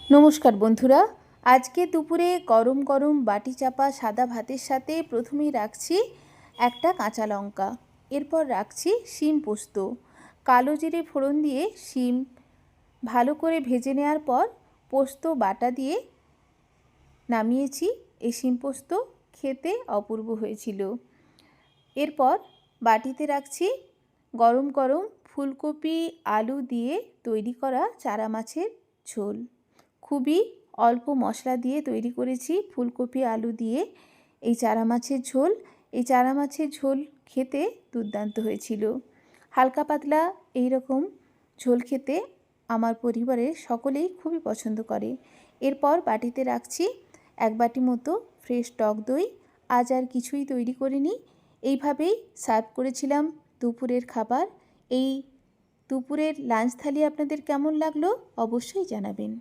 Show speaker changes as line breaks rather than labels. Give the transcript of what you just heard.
নমস্কার বন্ধুরা, আজকে দুপুরে গরম গরম বাটি চাপা সাদা ভাতের সাথে প্রথমেই রাখছি একটা কাঁচা লঙ্কা, এরপর রাখছি শিম পোস্ত। কালো জিরে ফোড়ন দিয়ে শিম ভালো করে ভেজে নেওয়ার পর পোস্ত বাটা দিয়ে নামিয়েছি। এই শিম পোস্ত খেতে অপূর্ব হয়েছিল। এরপর বাটিতে রাখছি গরম গরম ফুলকপি আলু দিয়ে তৈরি করা চারা মাছের ঝোল। খুবই অল্প মশলা দিয়ে তৈরি করেছি ফুলকপি আলু দিয়ে এই চারা মাছের ঝোল। এই চারা মাছের ঝোল খেতে দুর্দান্ত হয়েছিল। হালকা পাতলা এই রকম ঝোল খেতে আমার পরিবারের সকলেই খুবই পছন্দ করে। এরপর বাটিতে রাখছি এক বাটি মতো ফ্রেশ টক দই। আজ আর কিছুই তৈরি করিনি, এইভাবেই সার্ভ করেছিলাম দুপুরের খাবার। এই দুপুরের লাঞ্চ থালি আপনাদের কেমন লাগলো অবশ্যই জানাবেন।